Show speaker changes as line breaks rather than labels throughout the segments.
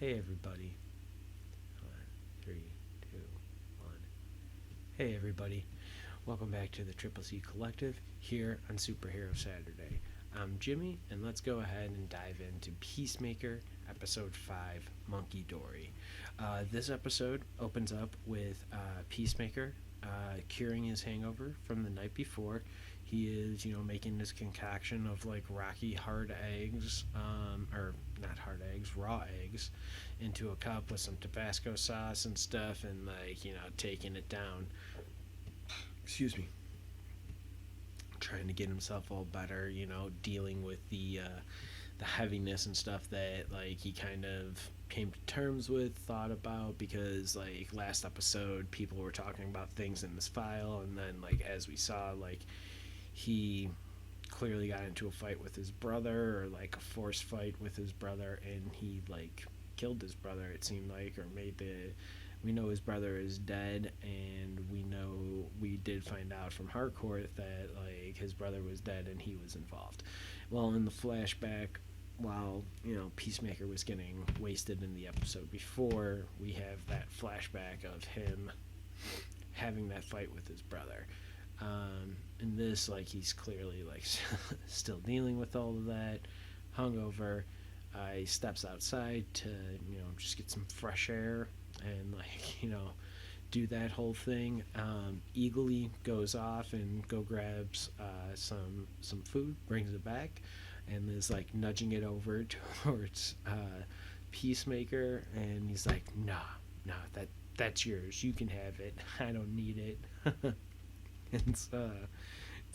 Hey everybody. Three, two, one. Hey everybody. Welcome back to the Triple C Collective here on Superhero Saturday. I'm Jimmy, and let's go ahead and dive into Peacemaker, Episode 5, Monkey Dory. This episode opens up with Peacemaker curing his hangover from the night before. He is, making this concoction of like rocky hard eggs, or not hard eggs, raw eggs, into a cup with some Tabasco sauce and stuff, and taking it down. Excuse me. Trying to get himself all better, dealing with the heaviness and stuff that like he kind of came to terms with, thought about, because like last episode people were talking about things in this file, and then like as we saw, like he clearly got into a fight with his brother, or like a forced fight with his brother, and he like killed his brother, it seemed like, or made the we know his brother is dead, and we did find out from Harcourt that like his brother was dead and he was involved. Well, in the flashback, while Peacemaker was getting wasted in the episode before, we have that flashback of him having that fight with his brother. In this, like, he's clearly like still dealing with all of that, hungover. He steps outside to just get some fresh air and do that whole thing. Eagerly goes off and grabs some food, brings it back, and is like nudging it over towards Peacemaker, and he's like, nah, that's yours, you can have it, I don't need it. It's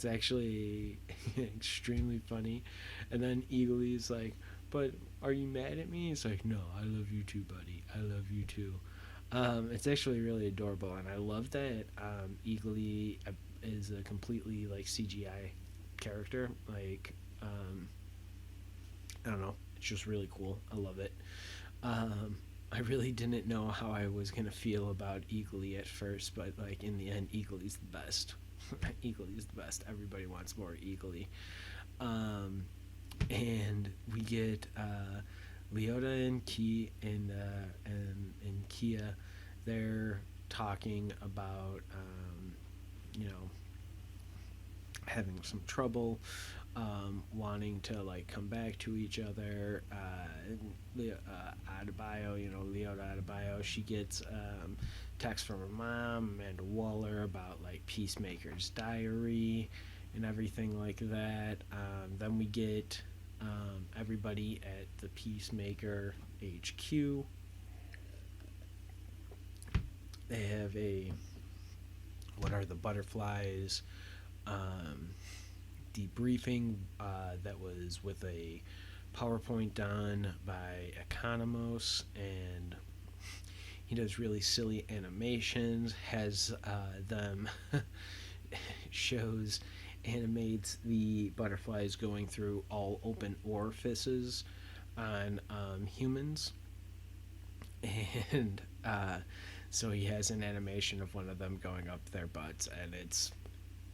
actually extremely funny. And then Eagly's like, but are you mad at me? He's like, no, I love you too, buddy, I love you too. It's actually really adorable, and I love that Eagly is a completely like CGI character. Like, I don't know, it's just really cool. I love it. I really didn't know how I was gonna feel about Eagly at first, but like in the end, Eagly's the best. Eagly's the best. Everybody wants more Eagly. And we get Leota and Kia. They're talking about having some trouble, wanting to like come back to each other. Adebayo, Leota Adebayo, she gets text from her mom, Amanda Waller, about like Peacemaker's diary and everything like that. Then we get everybody at the Peacemaker HQ. They have a what are the butterflies debriefing that was with a PowerPoint done by Economos, and he does really silly animations, has them animates the butterflies going through all open orifices on humans, and so he has an animation of one of them going up their butts, and it's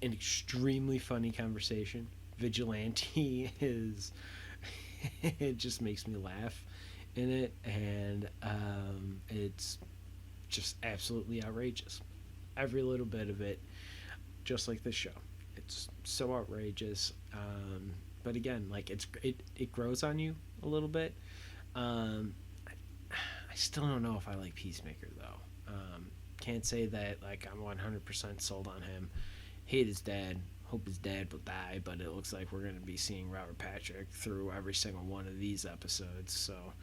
an extremely funny conversation. Vigilante is it just makes me laugh in it, and it's just absolutely outrageous. Every little bit of it, just like this show. It's so outrageous, but again, like it grows on you a little bit. I still don't know if I like Peacemaker though. Can't say that like I'm 100% sold on him. Hate his dad. Hope his dad will die, but it looks like we're going to be seeing Robert Patrick through every single one of these episodes, so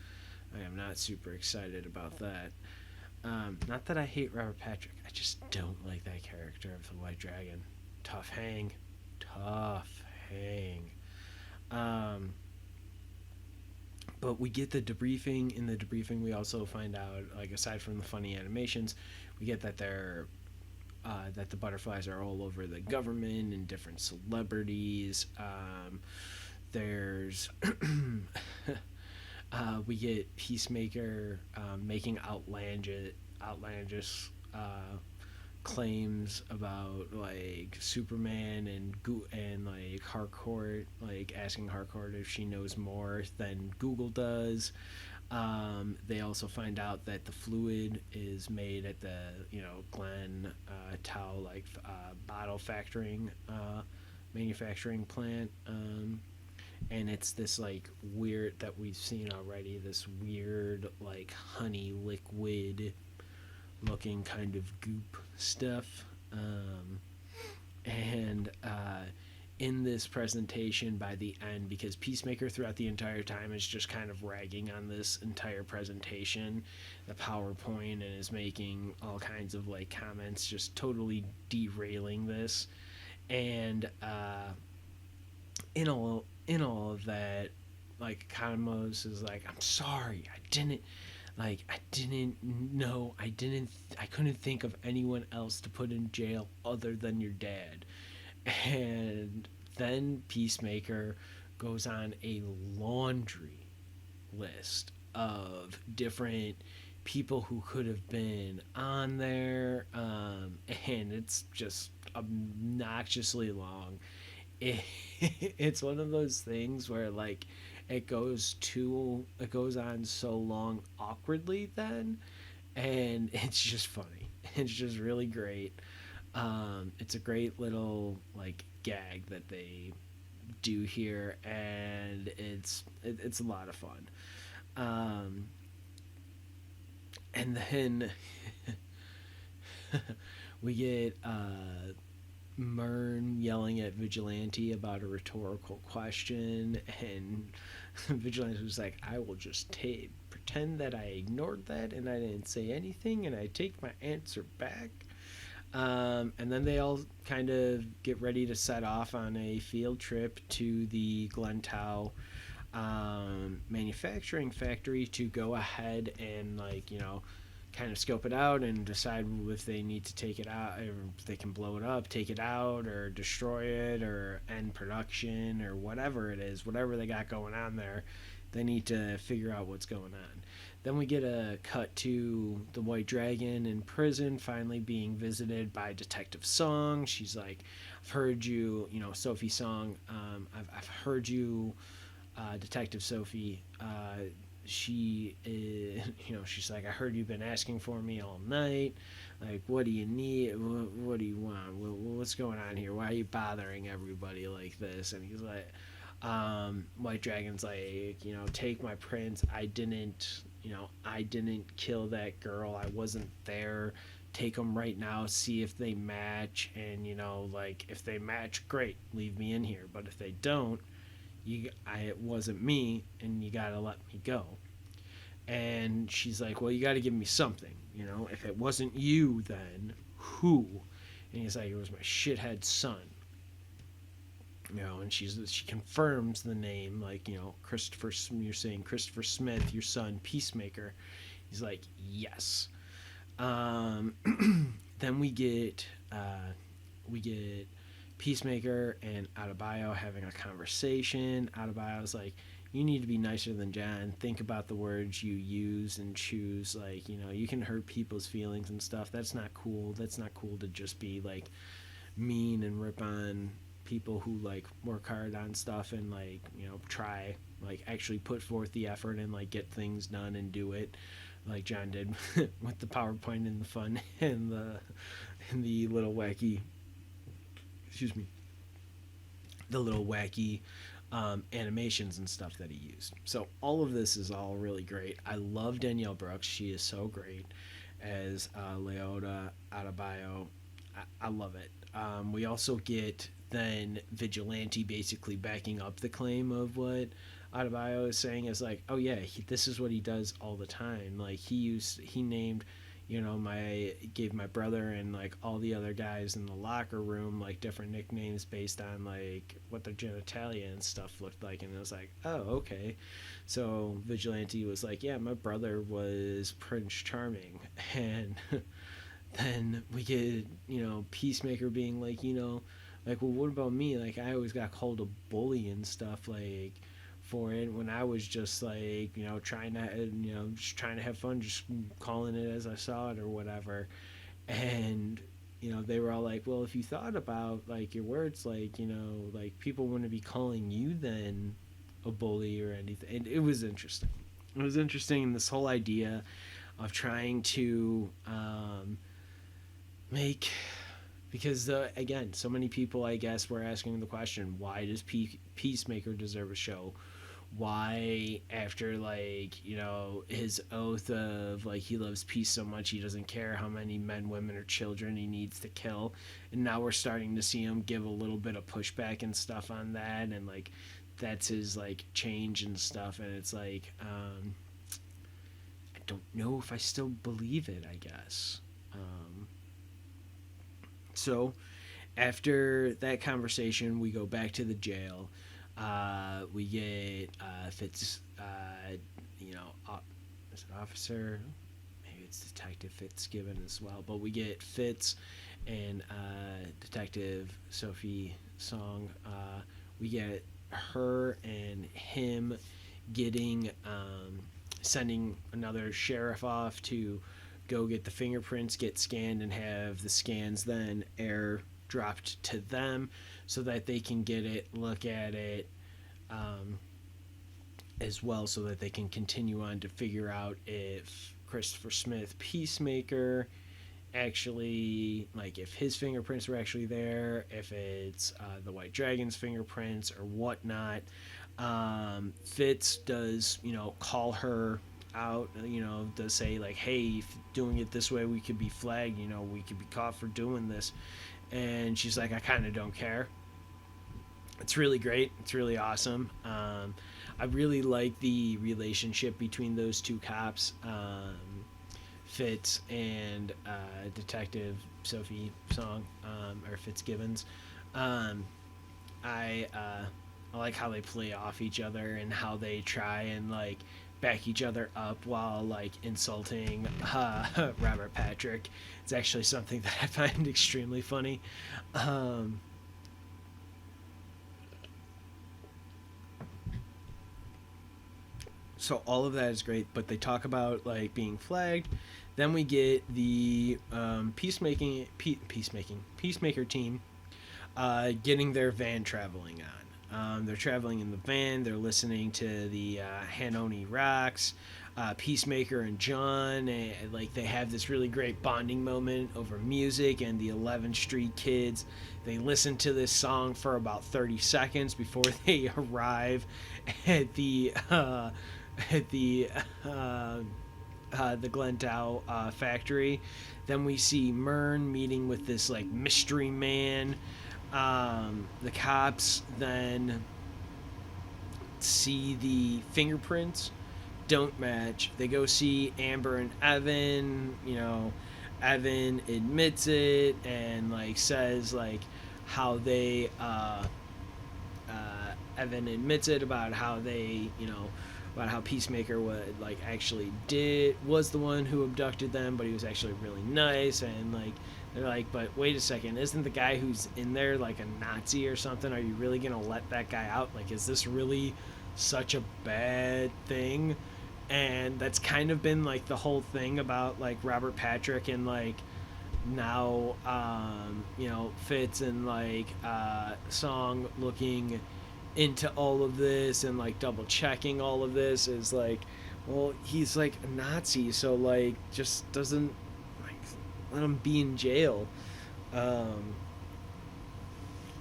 I am not super excited about that. Not that I hate Robert Patrick, I just don't like that character of the White Dragon. Tough hang. But we get the debriefing. In the debriefing, we also find out, like, aside from the funny animations, we get that that the butterflies are all over the government and different celebrities. There's we get Peacemaker making outlandish claims about like Superman and like Harcourt, like asking Harcourt if she knows more than Google does. They also find out that the fluid is made at the Glen Tao bottle manufacturing plant, and it's this like weird that we've seen already. This weird like honey liquid looking kind of goop stuff, and in this presentation by the end, because Peacemaker throughout the entire time is just kind of ragging on this entire presentation, the PowerPoint, and is making all kinds of like comments, just totally derailing this. And in all of that, like Cosmos is like, I'm sorry, I didn't know, I couldn't think of anyone else to put in jail other than your dad. And then Peacemaker goes on a laundry list of different people who could have been on there, and it's just obnoxiously long. It, it's one of those things where like it goes on so long awkwardly then, and it's just funny. It's just really great. It's a great little like gag that they do here, and it's a lot of fun. Um, and then we get Mern yelling at Vigilante about a rhetorical question, and Vigilante was like, "I will just pretend that I ignored that and I didn't say anything, and I take my answer back." And then they all kind of get ready to set off on a field trip to the Glentau manufacturing factory to go ahead and kind of scope it out and decide if they need to take it out, or if they can blow it up, take it out, or destroy it, or end production, or whatever it is, whatever they got going on there. They need to figure out what's going on. Then we get a cut to the White Dragon in prison, finally being visited by Detective Song. She's like, "I've heard you, Sophie Song. I've heard you, Detective Sophie. She is, she's like, I heard you've been asking for me all night. Like, what do you need? What do you want? What's going on here? Why are you bothering everybody like this?" And he's like, White Dragon's like, take my prince. I didn't kill that girl. I wasn't there. Take them right now. See if they match. And, if they match, great. Leave me in here. But if they don't, it wasn't me, and you gotta let me go. And she's like, well, you gotta give me something. If it wasn't you, then who? And he's like, it was my shithead son. And she confirms the name, like, Christopher. You're saying Christopher Smith, your son, Peacemaker. He's like, yes. Then we get Peacemaker and Adebayo having a conversation. Adebayo's like, you need to be nicer than John. Think about the words you use and choose. Like, you can hurt people's feelings and stuff. That's not cool. That's not cool to just be like mean and rip on people who like work hard on stuff and try, actually put forth the effort and get things done and do it, like John did with the PowerPoint and the fun and the little wacky, the little wacky animations and stuff that he used. So all of this is all really great. I love Danielle Brooks. She is so great as Leota Adebayo. I love it. We also get then Vigilante basically backing up the claim of what Adebayo is saying, is like, oh yeah, this is what he does all the time. Like he named, gave my brother and all the other guys in the locker room different nicknames based on what their genitalia and stuff looked like, and it was like, oh, okay. So Vigilante was like, yeah, my brother was Prince Charming. And then we get Peacemaker being like, well, what about me? I always got called a bully and stuff for it when I was just trying to have fun, just calling it as I saw it or whatever. And they were all like, well, if you thought about your words, people wouldn't be calling you then a bully or anything. And it was interesting. It was interesting, this whole idea of trying to make, because again, so many people, I guess, were asking the question, why does Peacemaker deserve a show? Why, after, like, you know, his oath of, like, he loves peace so much he doesn't care how many men, women, or children he needs to kill, and now we're starting to see him give a little bit of pushback and stuff on that, and, like, that's his, like, change and stuff, and it's like, I don't know if I still believe it, I guess. So after that conversation, we go back to the jail. We get Fitz, you know, is it officer? Maybe it's Detective Fitzgibbon as well. But we get Fitz and Detective Sophie Song. We get her and him getting sending another sheriff off to go get the fingerprints, get scanned, and have the scans then air dropped to them so that they can get it, look at it as well, so that they can continue on to figure out if Christopher Smith, Peacemaker, actually, like, if his fingerprints were actually there, if it's the White Dragon's fingerprints or whatnot. Fitz does, you know, call her out, you know, does say, like, hey, if doing it this way, we could be flagged, you know, we could be caught for doing this. And she's like, I kind of don't care. It's really great. It's really awesome. I really like the relationship between those two cops, Fitz and Detective Sophie Song, or Fitzgibbons. I like how they play off each other and how they try and, like, back each other up while, like, insulting Robert Patrick. It's actually something that I find extremely funny. So all of that is great, but they talk about, like, being flagged. Then we get the Peacemaker team getting their van traveling on. They're traveling in the van. They're listening to the Hanoni Rocks. Peacemaker and John, like, they have this really great bonding moment over music and the 11th Street Kids. They listen to this song for about 30 seconds before they arrive at the Glendow factory. Then we see Myrn meeting with this, like, mystery man. The cops then see the fingerprints don't match. They go see Amber and Evan. You know, Evan admits it and, like, says, like, how they Evan admits it about how they, you know, about how Peacemaker would, like, actually was the one who abducted them, but he was actually really nice. And, like, they're like, but wait a second, isn't the guy who's in there, like, a Nazi or something? Are you really gonna let that guy out? Like, is this really such a bad thing? And that's kind of been, like, the whole thing about, like, Robert Patrick and, like, now you know, Fitz and, like, Song looking into all of this and, like, double checking all of this is, like, well, he's, like, a Nazi, so, like, just doesn't, like, let him be in jail.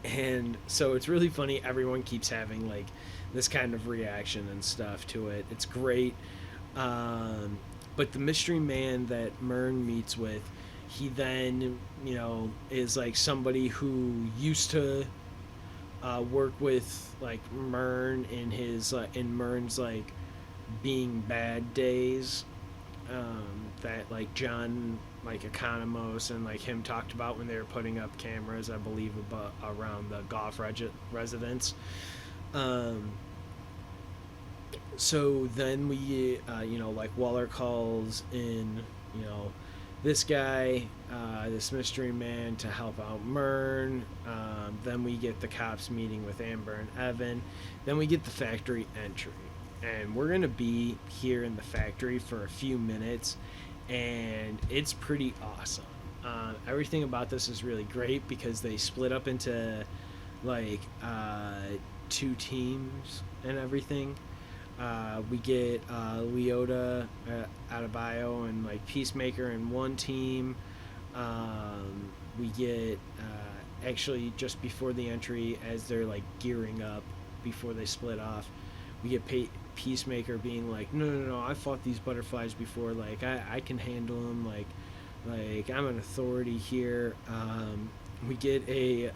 And so it's really funny. Everyone keeps having, like, this kind of reaction and stuff to it. It's great. But the mystery man that Myrn meets with, he then, you know, is, like, somebody who used to work with, like, Myrn in his in Myrn's, like, being bad days, that, like, John, like, Economos and, like, him talked about when they were putting up cameras, I believe, around the Goff residence. So then we, you know, like, Waller calls in, you know, this guy, this mystery man, to help out Myrn. Then we get the cops meeting with Amber and Evan. Then we get the factory entry. And we're going to be here in the factory for a few minutes, and it's pretty awesome. Everything about this is really great because they split up into, like, two teams and everything. We get Leota, Adebayo, and like Peacemaker in one team. We get actually just before the entry, as they're like gearing up before they split off, we get Peacemaker being like, no, I fought these butterflies before. Like I can handle them. Like I'm an authority here. We get a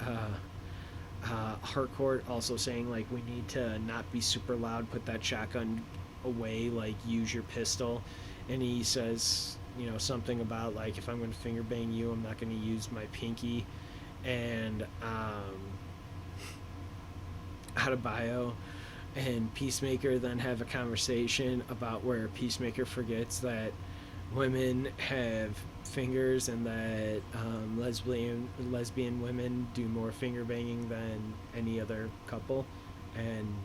Harcourt also saying like we need to not be super loud, put that shotgun away, like use your pistol, and he says something about like if I'm going to finger bang you, I'm not going to use my pinky, and Adebayo and Peacemaker then have a conversation about where Peacemaker forgets that women have fingers and that lesbian women do more finger banging than any other couple, and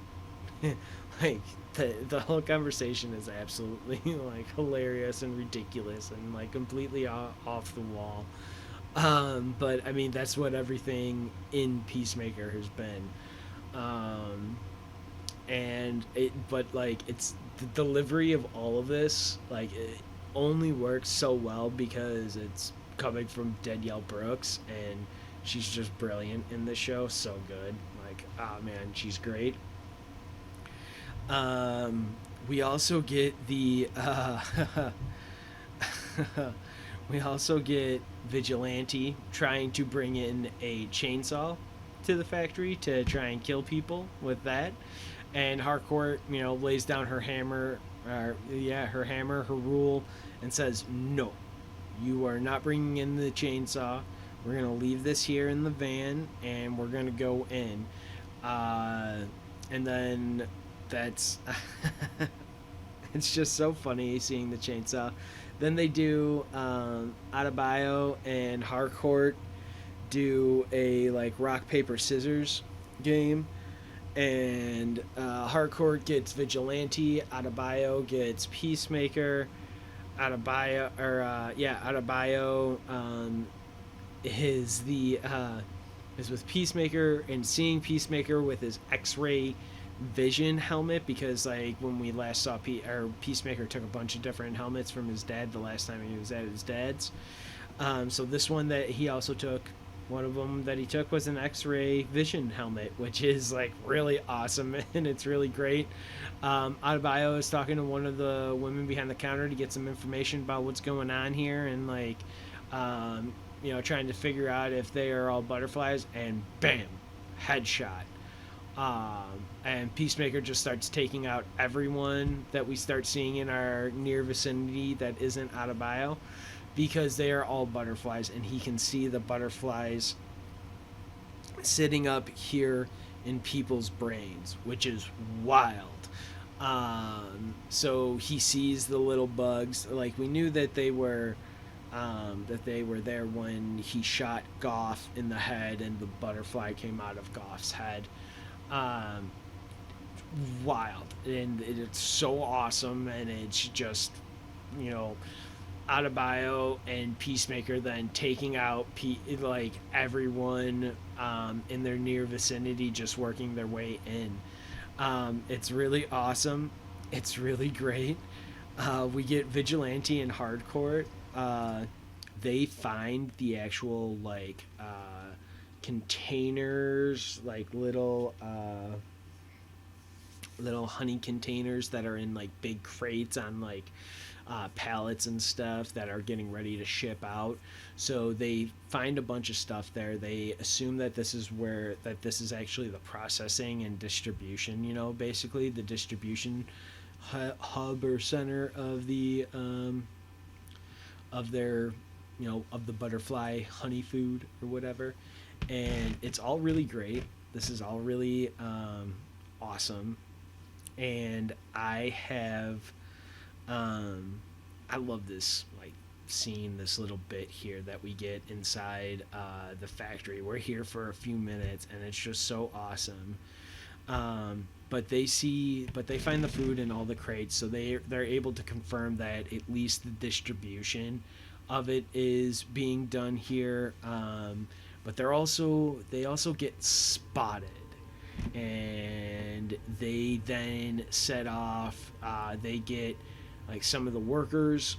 like the whole conversation is absolutely like hilarious and ridiculous and like completely off the wall. But I mean that's what everything in Peacemaker has been. And it but like it's the delivery of all of this, like it only works so well because it's coming from Danielle Brooks, and she's just brilliant in this show. So good. Like, oh man, she's great. We also get the we also get Vigilante trying to bring in a chainsaw to the factory to try and kill people with that, and Harcourt, lays down her hammer, her rule, and says, "No, you are not bringing in the chainsaw. We're gonna leave this here in the van, and we're gonna go in." And then that's it's just so funny seeing the chainsaw. Then they do Adebayo and Harcourt do a like rock paper scissors game, and Harcourt gets Vigilante, Adebayo gets Peacemaker. Adebayo is with Peacemaker, and seeing Peacemaker with his X-ray vision helmet, because like when we last saw Peacemaker took a bunch of different helmets from his dad the last time he was at his dad's. So this one that he also took, one of them that he took was an X-ray vision helmet, which is like really awesome and it's really great. Adebayo is talking to one of the women behind the counter to get some information about what's going on here, and like, trying to figure out if they are all butterflies, and bam, headshot. And Peacemaker just starts taking out everyone that we start seeing in our near vicinity that isn't Adebayo, because they are all butterflies, and he can see the butterflies sitting up here in people's brains, which is wild. So he sees the little bugs. Like, we knew that they were there when he shot Goff in the head, and the butterfly came out of Goff's head. Wild, and it's so awesome, and it's just, Adebayo and Peacemaker then taking out like everyone in their near vicinity, just working their way in. It's really awesome. It's really great. We get Vigilante and Hardcore. They find the actual like containers, like little honey containers that are in like big crates on like pallets and stuff that are getting ready to ship out. So they find a bunch of stuff there. They assume that this is actually the processing and distribution, basically the distribution hub or center of the of their of the butterfly honey food or whatever. And it's all really great. This is all really awesome. And I have I love this like scene, this little bit here that we get inside the factory. We're here for a few minutes, and it's just so awesome. But they find the food in all the crates, so they're able to confirm that at least the distribution of it is being done here. But they also get spotted, and and they then set off. They get like some of the workers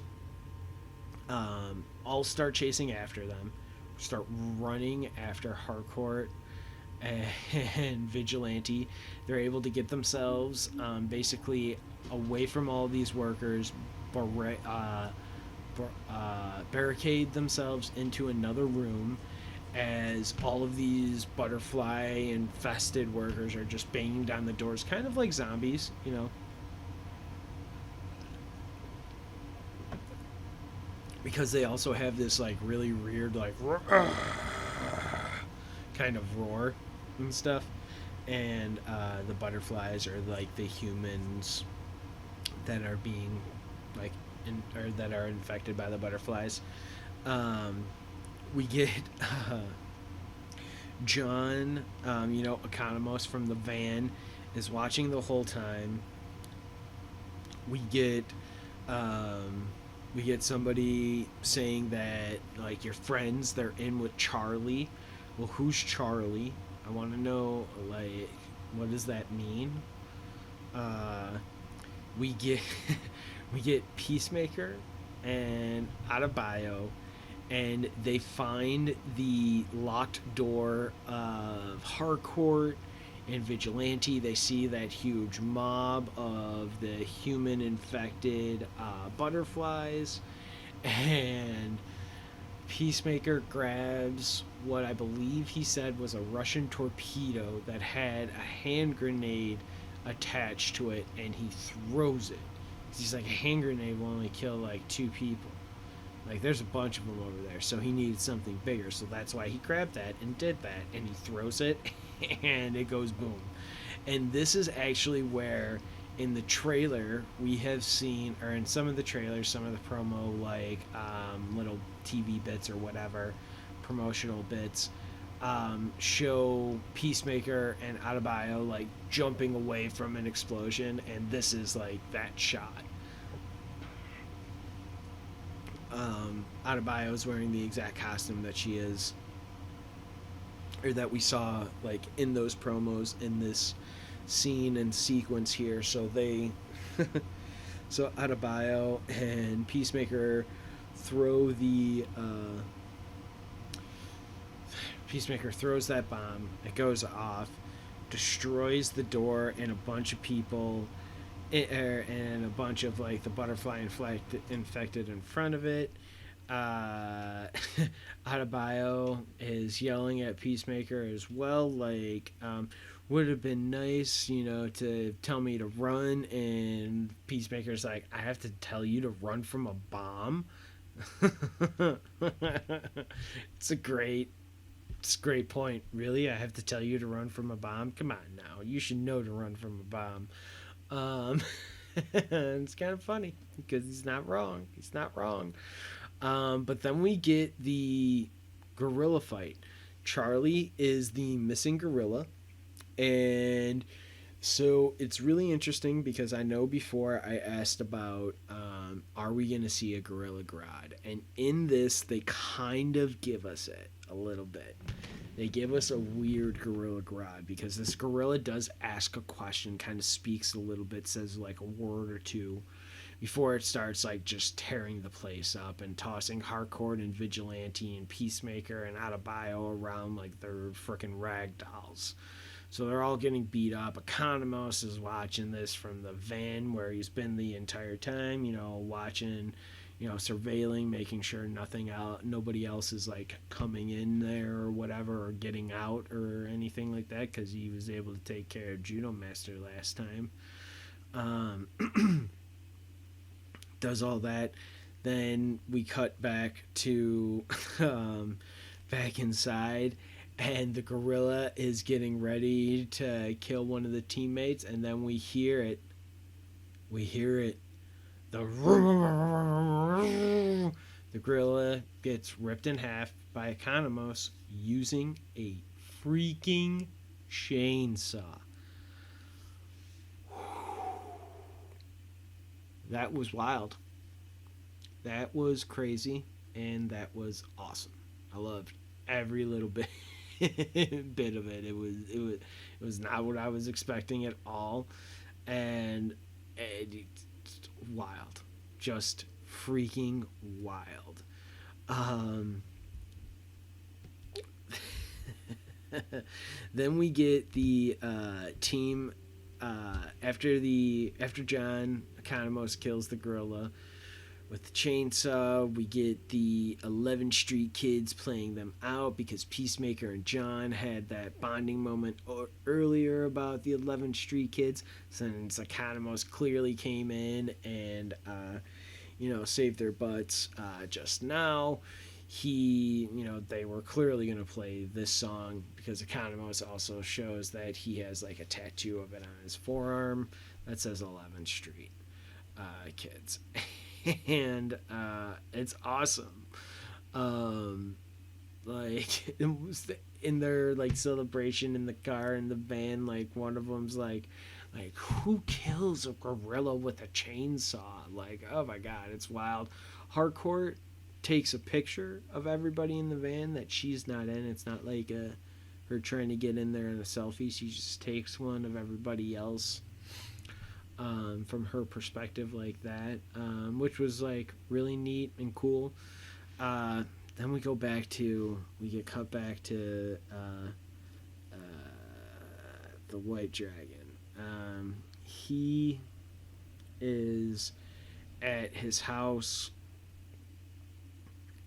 all start chasing after them, start running after Harcourt and Vigilante. They're able to get themselves basically away from all these workers, barricade themselves into another room as all of these butterfly infested workers are just banging down the doors, kind of like zombies, you know. Because they also have this like really weird like kind of roar and stuff, and the butterflies are like the humans that are being like or that are infected by the butterflies. We get John, Economos from the van is watching the whole time. We get somebody saying that like your friends, they're in with Charlie. Well, who's Charlie? I want to know, like, what does that mean? We get we get Peacemaker and Adebayo, and they find the locked door of Harcourt and Vigilante. They see that huge mob of the human infected butterflies, and Peacemaker grabs what I believe he said was a Russian torpedo that had a hand grenade attached to it, and he throws it. He's like, a hand grenade will only kill like 2 people. Like, there's a bunch of them over there, so he needed something bigger. So that's why he grabbed that and did that, and he throws it, and it goes boom. And this is actually where, in the trailer, we have seen, or in some of the trailers, some of the promo, like little TV bits or whatever, promotional bits, show Peacemaker and Adebayo like jumping away from an explosion, and this is like that shot. Adebayo is wearing the exact costume that she is, or that we saw like in those promos in this scene and sequence here. So they so Adebayo and Peacemaker throw the Peacemaker throws that bomb. It goes off, destroys the door, and a bunch of people and a bunch of like the butterfly infected in front of it. Adebayo is yelling at Peacemaker as well, like, would have been nice, to tell me to run. And Peacemaker's like, I have to tell you to run from a bomb? It's a great point. Really? I have to tell you to run from a bomb? Come on now. You should know to run from a bomb. It's kind of funny because he's not wrong. But then we get the gorilla fight. Charlie is the missing gorilla. And so it's really interesting because I know before I asked about are we going to see a Gorilla Grodd? And in this, they kind of give us it a little bit. They give us a weird Gorilla Grodd because this gorilla does ask a question, kind of speaks a little bit, says like a word or two before it starts like just tearing the place up and tossing Harcourt and Vigilante and Peacemaker and Adebayo around like they're freaking rag dolls. So they're all getting beat up. Economos is watching this from the van where he's been the entire time, watching, surveilling, making sure nobody else is like coming in there or whatever, or getting out or anything like that, because he was able to take care of Judo Master last time. Does all that. Then we cut back to back inside, and the gorilla is getting ready to kill one of the teammates, and then we hear it. The gorilla gets ripped in half by Economos using a freaking chainsaw. That was wild. That was crazy, and that was awesome. I loved every little bit bit of it. It was not what I was expecting at all, and it's wild, just freaking wild. Um, then we get the team after John Economos kills the gorilla with the chainsaw. We get the 11th Street kids playing them out because Peacemaker and John had that bonding moment earlier about the 11th Street kids. Since Economos clearly came in and saved their butts just now. They were clearly going to play this song because Economos also shows that he has like a tattoo of it on his forearm that says 11th Street kids. And it's awesome. Like it was in their like celebration in the car in the van, like one of them's like who kills a gorilla with a chainsaw? Like, oh my god, it's wild. Harcourt takes a picture of everybody in the van that she's not in. It's not like her trying to get in there in a selfie. She just takes one of everybody else from her perspective like that, which was like really neat and cool. Then we get cut back to the White Dragon. He is at his house,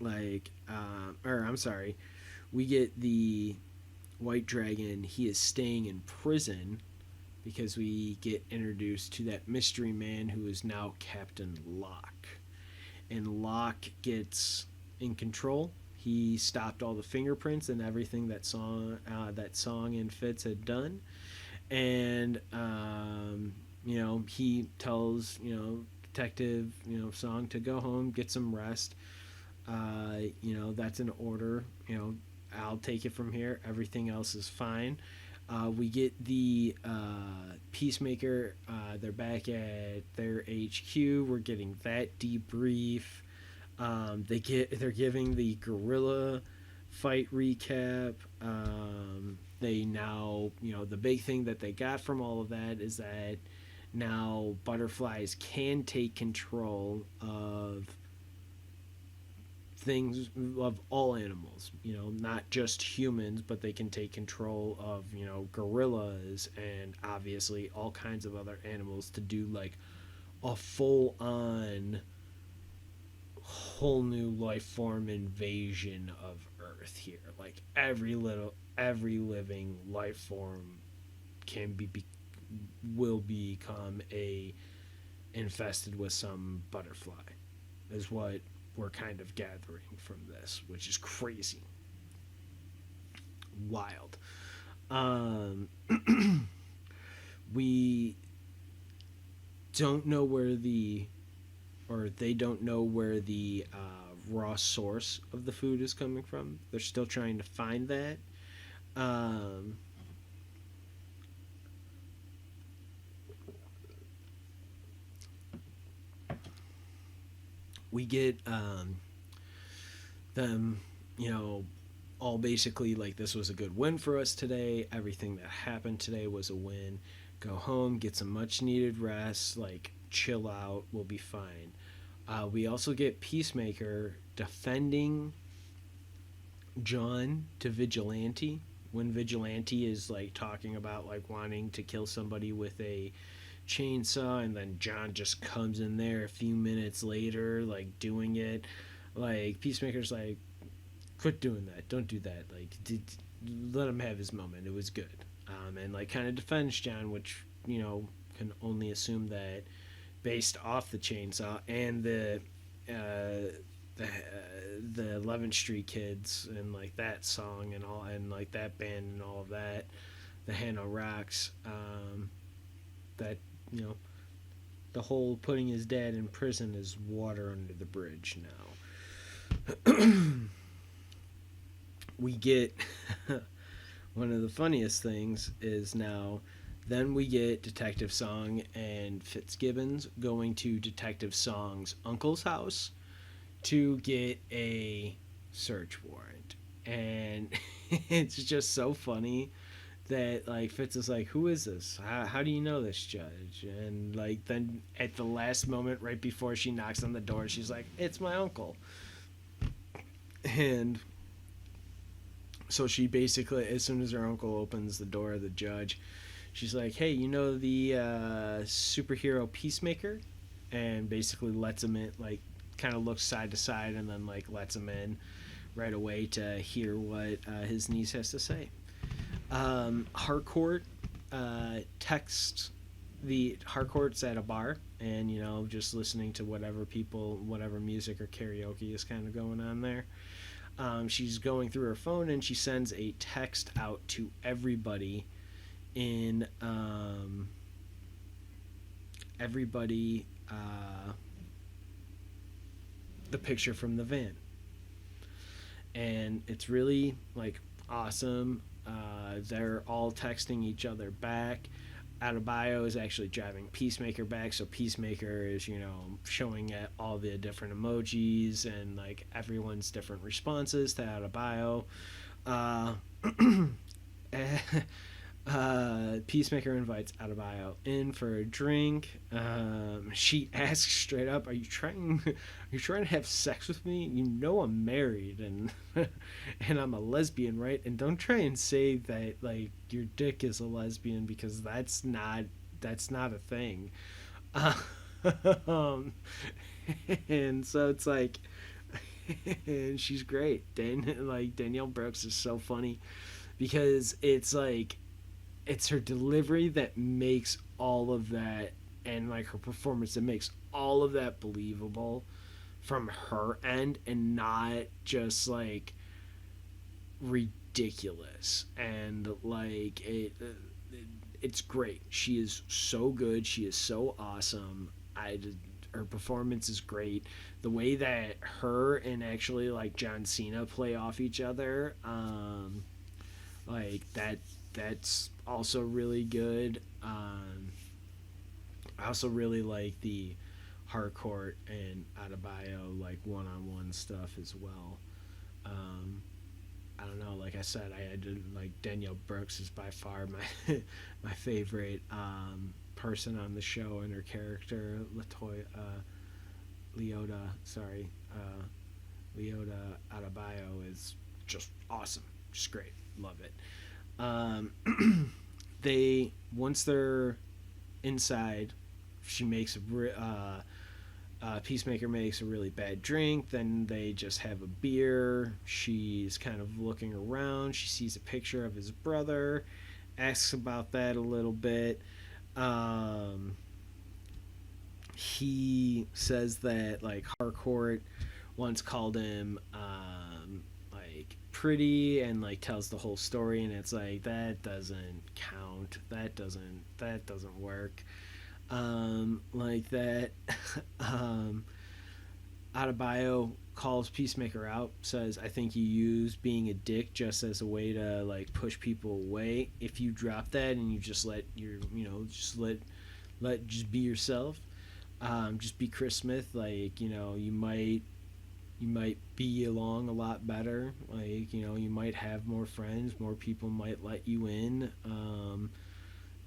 we get the White Dragon. He is staying in prison because we get introduced to that mystery man who is now Captain Locke. And Locke gets in control. He stopped all the fingerprints and everything that Song and Fitz had done. And he tells Detective Song to go home, get some rest. That's an order. I'll take it from here. Everything else is fine. We get the Peacemaker. They're back at their HQ. We're getting that debrief. They're giving the gorilla fight recap. They now, the big thing that they got from all of that is that now butterflies can take control of things, of all animals, not just humans, but they can take control of, gorillas and obviously all kinds of other animals to do like a full on whole new life form invasion of Earth here. Like every living life form will become infested with some butterfly, is what we're kind of gathering from this, which is crazy, wild. We don't know they don't know where the raw source of the food is coming from. They're still trying to find that. We get them, all basically like, this was a good win for us today. Everything that happened today was a win. Go home, get some much needed rest, like chill out, we'll be fine. We also get Peacemaker defending John to Vigilante when Vigilante is like talking about like wanting to kill somebody with a chainsaw, and then John just comes in there a few minutes later like doing it. Like Peacemaker's like, quit doing that, don't do that, like let him have his moment, it was good. And like kind of defends John, which can only assume that based off the chainsaw and the 11th Street kids and like that song and all, and like that band and all of that, the Hano Rocks, that the whole putting his dad in prison is water under the bridge now. We get one of the funniest things is now, then we get Detective Song and Fitzgibbons going to Detective Song's uncle's house to get a search warrant. and it's just so funny that like Fitz is like, "Who is this? How do you know this judge?" And like then at the last moment, right before she knocks on the door, she's like, "It's my uncle." And so she basically, as soon as her uncle opens the door, the judge, she's like, "Hey, you know the superhero Peacemaker?" And basically lets him in, like kind of looks side to side, and then like lets him in right away to hear what his niece has to say. Harcourt texts the Harcourt's at a bar, and just listening to whatever music or karaoke is kind of going on there. She's going through her phone and she sends a text out to everybody in everybody the picture from the van, and it's really like awesome. They're all texting each other back. Adebayo is actually driving Peacemaker back, so Peacemaker is showing at all the different emojis and like everyone's different responses to Adebayo. Uh, Peacemaker invites Adebayo in for a drink. She asks straight up, "Are you trying? Are you trying to have sex with me? You know I'm married and and I'm a lesbian, right? And don't try and say that like your dick is a lesbian because that's not a thing." Um, and so it's like, and she's great. Danielle Brooks is so funny because it's like it's her delivery that makes all of that, and like her performance that makes all of that believable from her end and not just like ridiculous. And like it's great. She is so good, she is so awesome. Her performance is great. The way that her and actually like John Cena play off each other, like that's also really good. I also really like the Harcourt and Adebayo like one-on-one stuff as well. Um, I don't know. Like I said, I had to like Danielle Brooks is by far my my favorite person on the show, and her character Latoya Leota. Sorry, Leota Adebayo is just awesome, just great. Love it. They once they're inside, she makes Peacemaker makes a really bad drink. Then they just have a beer. She's kind of looking around. She sees a picture of his brother, asks about that a little bit. Um, he says that like Harcourt once called him like pretty, and like tells the whole story, and it's like that doesn't count. That doesn't work. Like that. um, Adebayo calls Peacemaker out, says, "I think you use being a dick just as a way to like push people away. If you drop that and you just let your, just be yourself, just be Chris Smith. Like, you might be along a lot better. Like, you might have more friends, more people might let you in.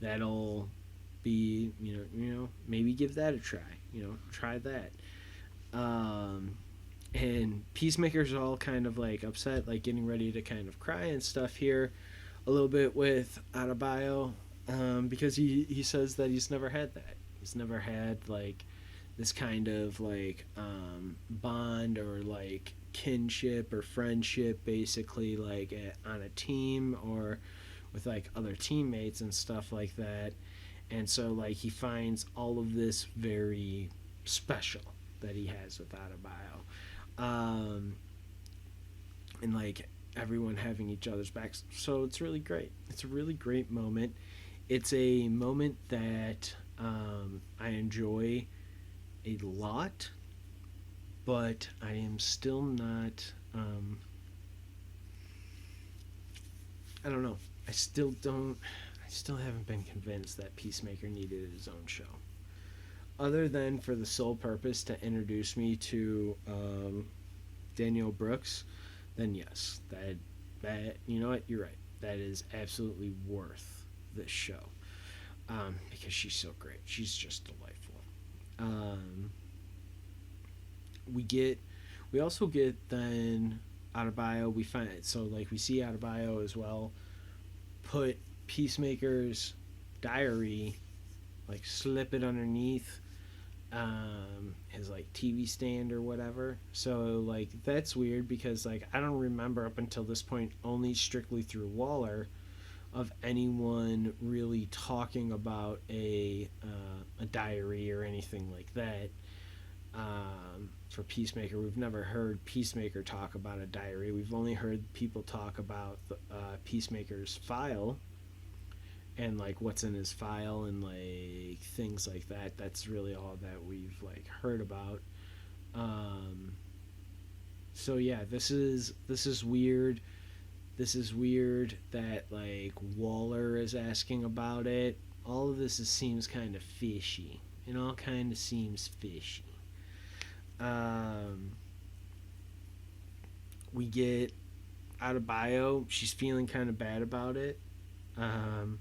That'll be, maybe give that a try. Try that." Um, and Peacemaker's all kind of like upset, like getting ready to kind of cry and stuff here, a little bit with Adebayo, because he says that he's never had that. He's never had like this kind of like bond or like kinship or friendship, basically like on a team or with like other teammates and stuff like that. And so like he finds all of this very special that he has with Adebayo, and like everyone having each other's backs. So it's really great. It's a really great moment. It's a moment that I enjoy a lot, but I am still not. I don't know. I still don't. I still haven't been convinced that Peacemaker needed his own show, other than for the sole purpose to introduce me to Danielle Brooks. then yes, that you know what, you're right. That is absolutely worth this show, because she's so great. She's just delightful. Um, we get, we also get then Adebayo. We find so like we see Adebayo as well. Put Peacemaker's diary, like slip it underneath his like TV stand or whatever. So like that's weird because like I don't remember up until this point, only strictly through Waller, of anyone really talking about a diary or anything like that. For Peacemaker, we've never heard Peacemaker talk about a diary. We've only heard people talk about Peacemaker's file and like what's in his file and like things like that. That's really all that we've like heard about. Um, so yeah, this is weird. This is weird that like Waller is asking about it. All of this seems kind of fishy. It all kind of seems fishy. Um, we get out of bio. She's feeling kind of bad about it. Um,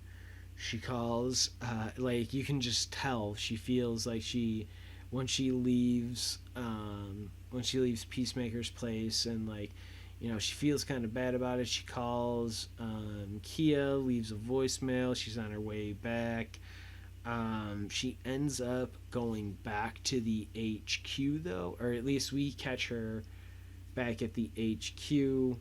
she calls. Like you can just tell she feels like she, when she leaves, when she leaves Peacemaker's place, and like, you know, she feels kind of bad about it. She calls Kia, leaves a voicemail. She's on her way back. She ends up going back to the HQ though, or at least we catch her back at the HQ.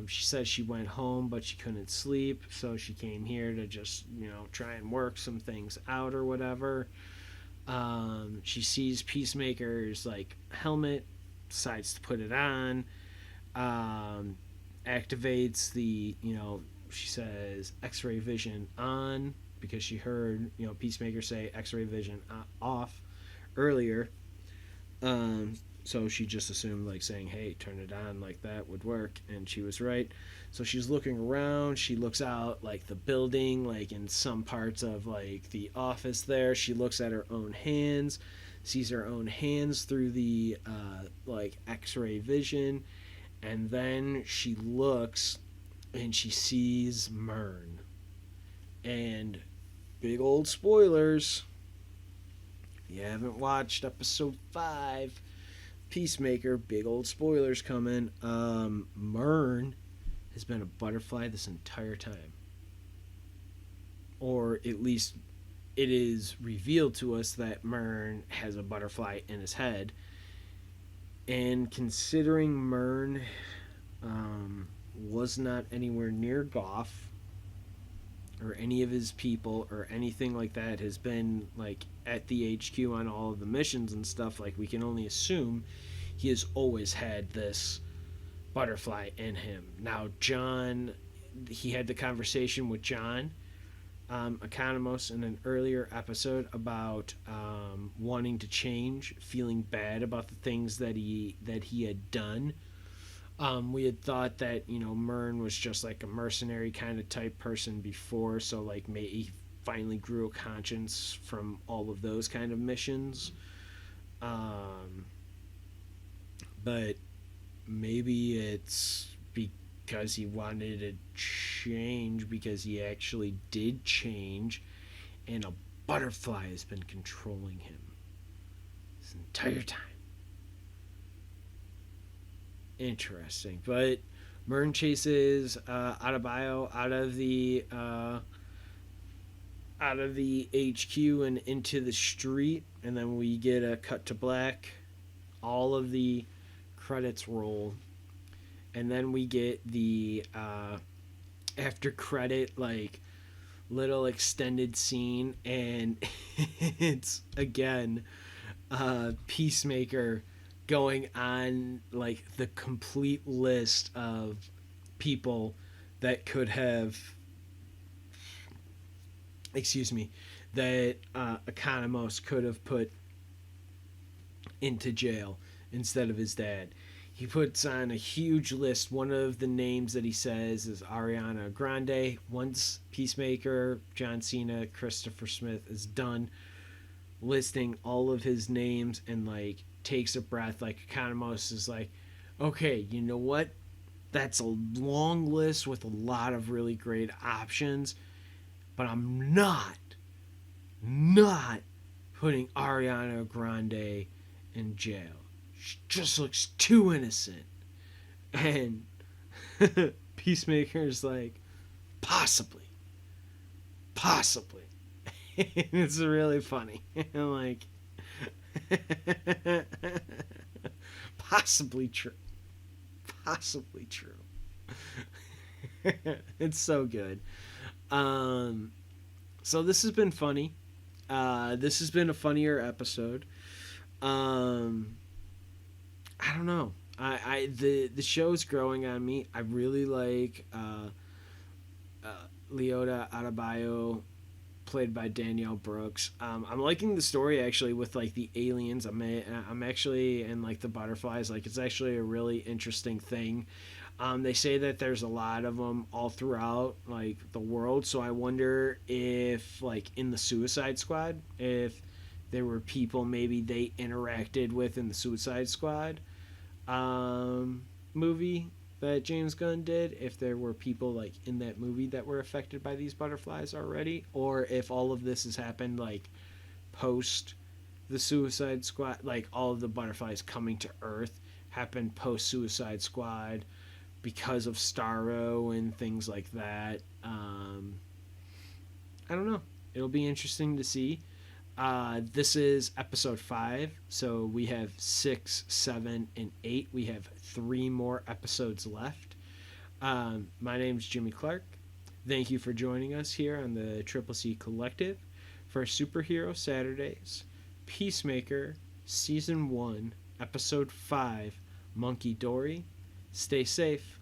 She says she went home, but she couldn't sleep, so she came here to just, you know, try and work some things out or whatever. She sees Peacemaker's like helmet, decides to put it on, um, activates the, you know, she says X-ray vision on because she heard, you know, Peacemaker say X-ray vision off earlier. So she just assumed like saying, "Hey, turn it on," like that would work, and she was right. So she's looking around. She looks out like the building, like in some parts of like the office. There, she looks at her own hands, sees her own hands through the like X-ray vision, and then she looks and she sees Myrn. And big old spoilers. If you haven't watched episode 5, Peacemaker, big old spoilers coming. Myrn has been a butterfly this entire time. Or at least it is revealed to us that Myrn has a butterfly in his head. And considering Myrn was not anywhere near Goff or any of his people or anything like that, has been like at the HQ on all of the missions and stuff, like we can only assume he has always had this butterfly in him. Now John, he had the conversation with John Economos in an earlier episode about wanting to change, feeling bad about the things that he had done. We had thought that, you know, Myrn was just like a mercenary kind of type person before, so like maybe he finally grew a conscience from all of those kind of missions. But maybe it's because he wanted to change, because he actually did change, and a butterfly has been controlling him this entire time. Interesting. But Myrn chases Adebayo out of the HQ and into the street, and then we get a cut to black. All of the credits roll, and then we get the after credit like little extended scene, and it's again Peacemaker going on like the complete list of people that could have, that Economos could have put into jail instead of his dad. He puts on a huge list. One of the names that he says is Ariana Grande. Once Peacemaker, John Cena, Christopher Smith is done listing all of his names and like takes a breath, like Economos is like, okay, you know what? That's a long list with a lot of really great options, but I'm not putting Ariana Grande in jail. She just looks too innocent. And Peacemaker's like, possibly. Possibly. It's really funny. I'm like, possibly true. Possibly true. It's so good. Um, so this has been funny. This has been a funnier episode. Um, I don't know. The show's growing on me. I really like Leota Adebayo, played by Danielle Brooks. I'm liking the story actually with like the aliens. I'm actually and like the butterflies. Like it's actually a really interesting thing. They say that there's a lot of them all throughout like the world. So I wonder if like in the Suicide Squad, if there were people maybe they interacted with in the Suicide Squad movie that James Gunn did, if there were people like in that movie that were affected by these butterflies already, or if all of this has happened like post the Suicide Squad, like all of the butterflies coming to Earth happened post Suicide Squad because of Starro and things like that. I don't know. It'll be interesting to see. This is episode 5, so we have 6, 7, and 8. We have 3 more episodes left. My name's Jimmy Clark. Thank you for joining us here on the Triple C Collective for Superhero Saturdays, Peacemaker, Season 1, Episode 5, Monkey Dory. Stay safe.